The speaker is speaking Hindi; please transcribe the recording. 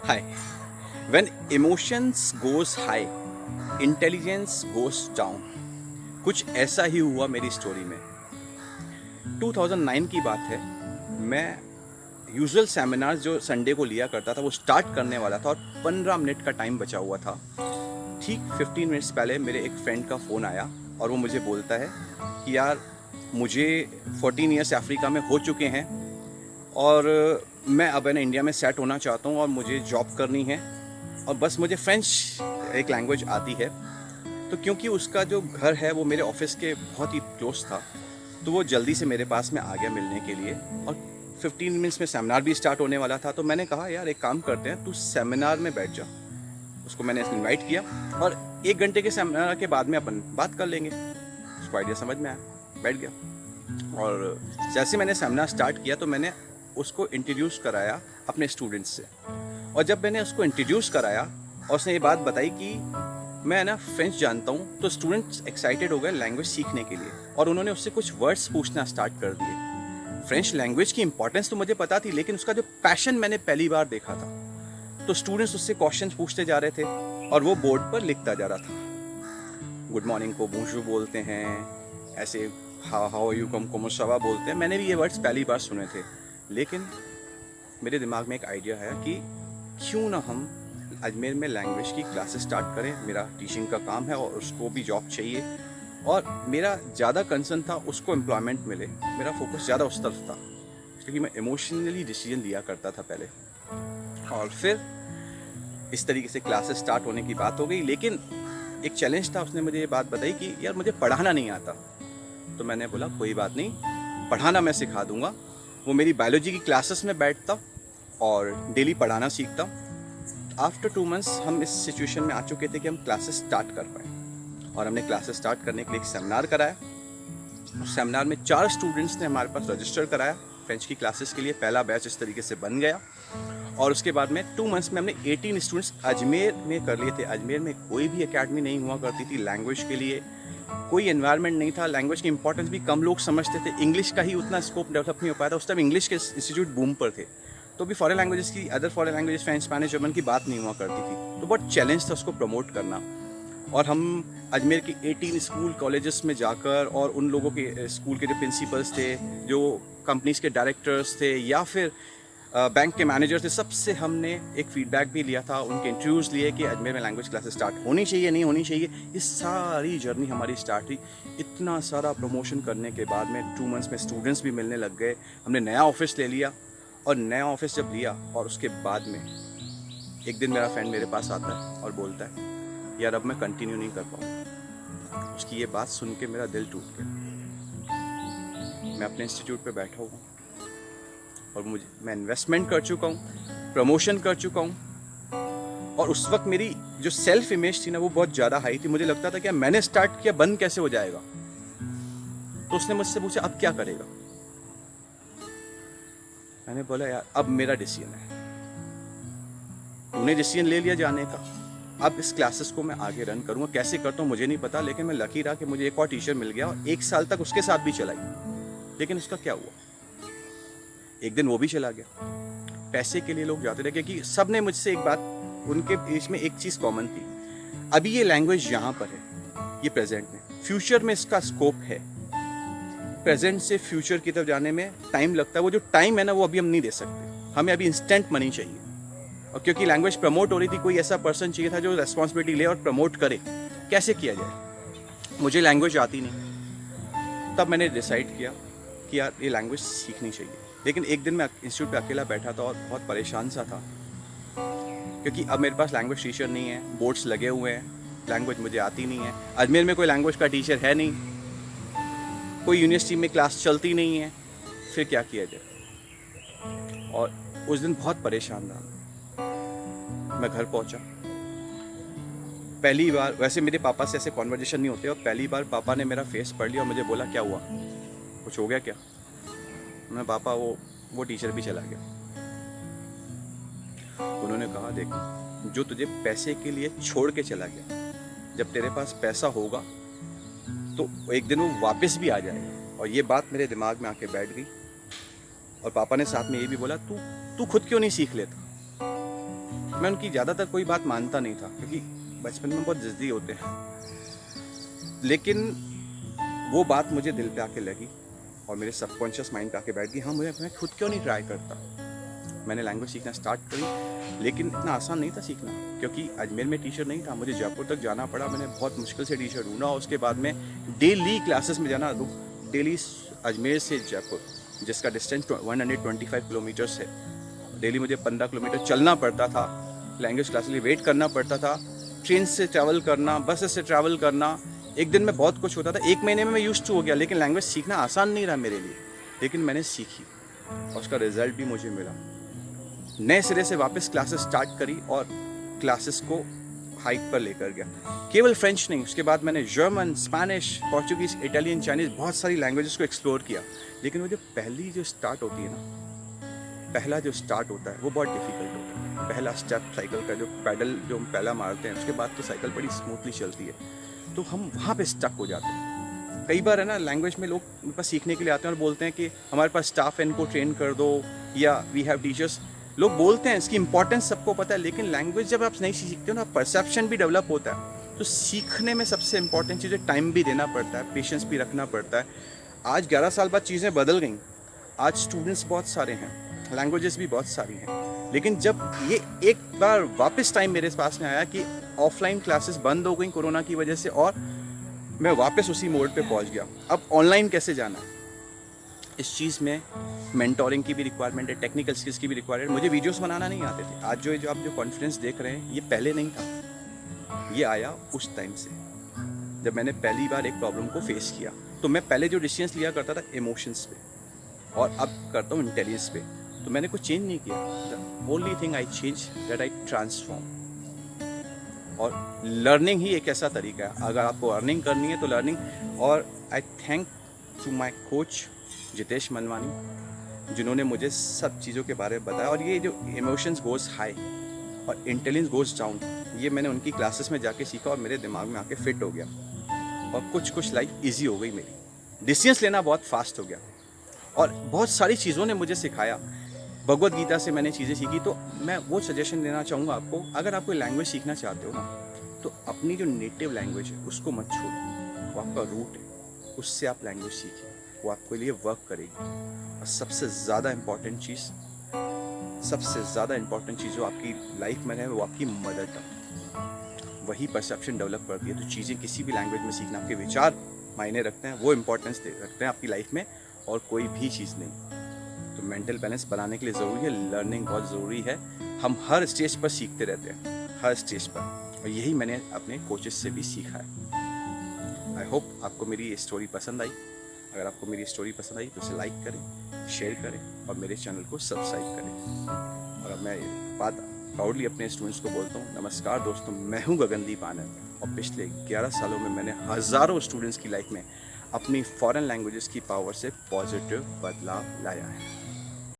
Hi. When emotions goes high, intelligence goes down. कुछ ऐसा ही हुआ मेरी स्टोरी में। 2009 की बात है। मैं यूजुअल सेमिनार्स जो संडे को लिया करता था वो स्टार्ट करने वाला था और 15 मिनट का टाइम बचा हुआ था। ठीक 15 मिनट्स पहले मेरे एक फ्रेंड का फ़ोन आया और वो मुझे बोलता है कि यार मुझे 14 ईयर्स अफ्रीका में हो चुके हैं और मैं अब है ना इंडिया में सेट होना चाहता हूँ और मुझे जॉब करनी है और बस मुझे फ्रेंच एक लैंग्वेज आती है। तो क्योंकि उसका जो घर है वो मेरे ऑफिस के बहुत ही क्लोज था तो वो जल्दी से मेरे पास में आ गया मिलने के लिए और 15 मिनट्स में सेमिनार भी स्टार्ट होने वाला था। तो मैंने कहा यार एक काम करते हैं, तू सेमिनार में बैठ जा। उसको मैंने इनवाइट किया और 1 घंटे के सेमिनार के बाद में अपन बात कर लेंगे। उसको आइडिया समझ में आया, बैठ गया। और जैसे मैंने सेमिनार स्टार्ट किया तो मैंने उसको इंट्रोड्यूस कराया अपने स्टूडेंट्स से। और जब मैंने उसको इंट्रोड्यूस कराया और उसने ये बात बताई कि मैं ना फ्रेंच जानता हूँ, तो स्टूडेंट्स एक्साइटेड हो गए लैंग्वेज सीखने के लिए और उन्होंने उससे कुछ वर्ड्स पूछना स्टार्ट कर दिए। फ्रेंच लैंग्वेज की इंपॉर्टेंस तो मुझे पता थी, लेकिन उसका जो पैशन मैंने पहली बार देखा था। तो स्टूडेंट्स उससे क्वेश्चंस पूछते जा रहे थे और वो बोर्ड पर लिखता जा रहा था। गुड मॉर्निंग को बूशू बोलते हैं, ऐसे हाउ यू कम कोमोसावा बोलते हैं। मैंने भी ये वर्ड्स पहली बार सुने थे, लेकिन मेरे दिमाग में एक आइडिया है कि क्यों ना हम अजमेर में लैंग्वेज की क्लासेस स्टार्ट करें। मेरा टीचिंग का काम है और उसको भी जॉब चाहिए और मेरा ज़्यादा कंसर्न था उसको एम्प्लॉयमेंट मिले। मेरा फोकस ज़्यादा उस तरफ था क्योंकि मैं इमोशनली डिसीजन लिया करता था पहले। और फिर इस तरीके से क्लासेस स्टार्ट होने की बात हो गई, लेकिन एक चैलेंज था। उसने मुझे ये बात बताई कि यार मुझे पढ़ाना नहीं आता। तो मैंने बोला कोई बात नहीं, पढ़ाना मैं सिखा दूंगा। वो मेरी बायोलॉजी की क्लासेस में बैठता और डेली पढ़ाना सीखता। आफ्टर 2 मंथ्स हम इस सिचुएशन में आ चुके थे कि हम क्लासेस स्टार्ट कर पाए और हमने क्लासेस स्टार्ट करने के लिए एक सेमिनार कराया। उस सेमिनार में 4 स्टूडेंट्स ने हमारे पास रजिस्टर कराया फ्रेंच की क्लासेस के लिए। पहला बैच इस तरीके से बन गया और उसके बाद में 2 मंथ्स में हमने 18 स्टूडेंट्स अजमेर में कर लिए थे। अजमेर में कोई भी एकेडमी नहीं हुआ करती थी लैंग्वेज के लिए, कोई एनवायरनमेंट नहीं था। लैंग्वेज की इंपॉर्टेंस भी कम लोग समझते थे। इंग्लिश का ही उतना स्कोप डेवलप नहीं हो पाया था। उस टाइम इंग्लिश के इंस्टीट्यूट बूम पर थे, तो भी फॉरेन लैंग्वेजेस की, other foreign languages French Spanish German की बात नहीं हुआ करती थी। तो बहुत चैलेंज था उसको प्रमोट करना। और हम अजमेर के 18 स्कूल कॉलेजेस में जाकर और उन लोगों के स्कूल के जो प्रिंसिपल्स थे, जो कंपनीज के डायरेक्टर्स थे या फिर बैंक के मैनेजर थे, सबसे हमने एक फीडबैक भी लिया था, उनके इंटरव्यूज़ लिए कि अजमेर में लैंग्वेज क्लासेस स्टार्ट होनी चाहिए, नहीं होनी चाहिए। ये सारी जर्नी हमारी स्टार्ट हुई। इतना सारा प्रमोशन करने के बाद में 2 मंथ्स में स्टूडेंट्स भी मिलने लग गए। हमने नया ऑफिस ले लिया और नया ऑफिस जब लिया और उसके बाद में एक दिन मेरा फ्रेंड मेरे पास आता है और बोलता है यार अब मैं कंटिन्यू नहीं कर पाऊँ। उसकी ये बात सुन के मेरा दिल टूट गया। मैं अपने इंस्टीट्यूट पे बैठा हूँ और मैं इन्वेस्टमेंट कर चुका हूँ, प्रमोशन कर चुका हूँ और उस वक्त मेरी जो सेल्फ इमेज थी ना वो बहुत ज़्यादा हाई थी। मुझे लगता था कि मैंने स्टार्ट किया, बंद कैसे हो जाएगा। तो उसने मुझसे पूछा अब क्या करेगा। मैंने बोला यार अब मेरा डिसीजन है, तूने डिसीजन ले लिया जाने का, अब इस क्लासेस को मैं आगे रन करूँगा। कैसे करता हूँ मुझे नहीं पता, लेकिन मैं लकी रहा कि मुझे एक और टीचर मिल गया और 1 साल तक उसके साथ भी चलाई। लेकिन उसका क्या हुआ, एक दिन वो भी चला गया। पैसे के लिए लोग जाते थे क्योंकि सब ने मुझसे एक बात, उनके बीच में एक चीज़ कॉमन थी, अभी ये लैंग्वेज यहाँ पर है, ये प्रेजेंट में, फ्यूचर में इसका स्कोप है। प्रेजेंट से फ्यूचर की तरफ जाने में टाइम लगता है। वो जो टाइम है ना वो अभी हम नहीं दे सकते, हमें अभी इंस्टेंट मनी चाहिए। और क्योंकि लैंग्वेज प्रमोट हो रही थी, कोई ऐसा पर्सन चाहिए था जो रेस्पॉन्सिबिलिटी ले और प्रमोट करे। कैसे किया जाए, मुझे लैंग्वेज आती नहीं। तब मैंने डिसाइड किया कि यार ये लैंग्वेज सीखनी चाहिए। लेकिन एक दिन मैं इंस्टीट्यूट पे अकेला बैठा था और बहुत परेशान सा था क्योंकि अब मेरे पास लैंग्वेज टीचर नहीं है, बोर्ड्स लगे हुए हैं, लैंग्वेज मुझे आती नहीं है। अजमेर में कोई लैंग्वेज का टीचर है नहीं, कोई यूनिवर्सिटी में क्लास चलती नहीं है। फिर क्या किया जाए। और उस दिन बहुत परेशान रहा। मैं घर पहुंचा, पहली बार, वैसे मेरे पापा से ऐसे कॉन्वर्जेशन नहीं होते, और पहली बार पापा ने मेरा फेस पढ़ लिया और मुझे बोला क्या हुआ, कुछ हो गया क्या। मैं पापा वो टीचर भी चला गया। उन्होंने कहा देख, जो तुझे पैसे के लिए छोड़ के चला गया, जब तेरे पास पैसा होगा तो एक दिन वो वापस भी आ जाएगा। और ये बात मेरे दिमाग में आके बैठ गई। और पापा ने साथ में ये भी बोला तू खुद क्यों नहीं सीख लेता। मैं उनकी ज़्यादातर कोई बात मानता नहीं था, क्योंकि बचपन में बहुत ज़िद्दी होते हैं। लेकिन वो बात मुझे दिल पे आके लगी और मेरे सबकॉन्शियस माइंड पे आके बैठ गई, हाँ मैं खुद क्यों नहीं ट्राई करता। मैंने लैंग्वेज सीखना स्टार्ट करी, लेकिन इतना आसान नहीं था सीखना, क्योंकि अजमेर में टीचर नहीं था, मुझे जयपुर तक जाना पड़ा। मैंने बहुत मुश्किल से टीचर ढूंढा, उसके बाद में डेली क्लासेस में जाना, डेली अजमेर से जयपुर, जिसका डिस्टेंस 125 किलोमीटर्स है, डेली मुझे 15 किलोमीटर चलना पड़ता था। लैंग्वेज क्लास के लिए वेट करना पड़ता था, ट्रेन से ट्रैवल करना, बस से ट्रैवल करना, एक दिन में बहुत कुछ होता था। 1 महीने में मैं यूज्ड टू हो गया, लेकिन लैंग्वेज सीखना आसान नहीं रहा मेरे लिए। लेकिन मैंने सीखी और उसका रिजल्ट भी मुझे मिला। नए सिरे से वापस क्लासेस स्टार्ट करी और क्लासेस को हाइक पर लेकर गया। केवल फ्रेंच नहीं, उसके बाद मैंने German, Spanish, Portuguese, Italian, Chinese, बहुत सारी लैंग्वेजेस को एक्सप्लोर किया। लेकिन वो जो पहली जो स्टार्ट होती है ना, पहला जो स्टार्ट होता है वो बहुत डिफिकल्ट होता है। पहला स्टेप साइकिल का, जो पैडल जो हम पहला मारते हैं, उसके बाद तो साइकिल बड़ी स्मूथली चलती है, तो हम वहाँ पे स्टक हो जाते हैं। कई बार है ना, लैंग्वेज में लोग मेरे पास सीखने के लिए आते हैं और बोलते हैं कि हमारे पास स्टाफ है, इनको ट्रेन कर दो, या वी हैव टीचर्स। लोग बोलते हैं, इसकी इंपॉर्टेंस सबको पता है, लेकिन लैंग्वेज जब आप नहीं सीखते हो ना, परसेप्शन भी डेवलप होता है। तो सीखने में सबसे इंपॉर्टेंट चीज़ है, टाइम भी देना पड़ता है, पेशेंस भी रखना पड़ता है। आज 11 साल बाद चीज़ें बदल गई, आज स्टूडेंट्स बहुत सारे हैं, लैंग्वेजेस भी बहुत सारी हैं। लेकिन जब ये एक बार वापस टाइम मेरे पास में आया कि ऑफलाइन क्लासेस बंद हो गई कोरोना की वजह से, और मैं वापस उसी मोड पे पहुंच गया, अब ऑनलाइन कैसे जाना। इस चीज़ में मेंटोरिंग की भी रिक्वायरमेंट है, टेक्निकल स्किल्स की भी रिक्वायरमेंट। मुझे वीडियोस बनाना नहीं आते थे। आज जो आप जो कॉन्फिडेंस देख रहे हैं, ये पहले नहीं था, ये आया उस टाइम से जब मैंने पहली बार एक प्रॉब्लम को फेस किया। तो मैं पहले जो डिसीजंस लिया करता था इमोशंस पे, और अब करता हूँ इंटेलिजेंस पे। तो मैंने कुछ चेंज नहीं किया, the only thing I change that I transform. और लर्निंग ही एक ऐसा तरीका है, अगर आपको अर्निंग करनी है तो लर्निंग। और I thank to my coach Jitesh Manwani, जिन्होंने मुझे सब चीज़ों के बारे में बताया। और ये जो इमोशंस गोज हाई और इंटेलिजेंस गोज डाउन, ये मैंने उनकी क्लासेस में जाके सीखा और मेरे दिमाग में आके फिट हो गया, और कुछ लाइफ ईजी हो गई मेरी। डिसीजंस लेना बहुत फास्ट हो गया, और बहुत सारी चीज़ों ने मुझे सिखाया। भगवत गीता से मैंने चीज़ें सीखी। तो मैं वो सजेशन देना चाहूँगा आपको, अगर आप कोई लैंग्वेज सीखना चाहते हो ना, तो अपनी जो नेटिव लैंग्वेज है उसको मत छोड़ो, वो आपका रूट है, उससे आप लैंग्वेज सीखिए, वो आपके लिए वर्क करेगी। और सबसे ज़्यादा इम्पॉर्टेंट चीज़ जो आपकी लाइफ में है, वो आपकी मदर टंग। वही परसेप्शन डेवलप करती है। तो चीज़ें किसी भी लैंग्वेज में सीखना, आपके विचार मायने रखते हैं, वो इम्पोर्टेंस रखते हैं आपकी लाइफ में, और कोई भी चीज़ नहीं। तो मेंटल बैलेंस बनाने के लिए ज़रूरी है, लर्निंग बहुत ज़रूरी है। हम हर स्टेज पर सीखते रहते हैं, हर स्टेज पर, और यही मैंने अपने कोचेस से भी सीखा है। आई होप आपको मेरी स्टोरी पसंद आई। अगर आपको मेरी स्टोरी पसंद आई तो उसे लाइक करें, शेयर करें, और मेरे चैनल को सब्सक्राइब करें। और अब मैं बात प्राउडली अपने स्टूडेंट्स को बोलता हूँ, नमस्कार दोस्तों, मैं हूँ गगनदीप आनंद, और पिछले 11 सालों में मैंने हज़ारों स्टूडेंट्स की लाइफ में अपनी फॉरेन लैंग्वेजेस की पावर से पॉजिटिव बदलाव लाया है।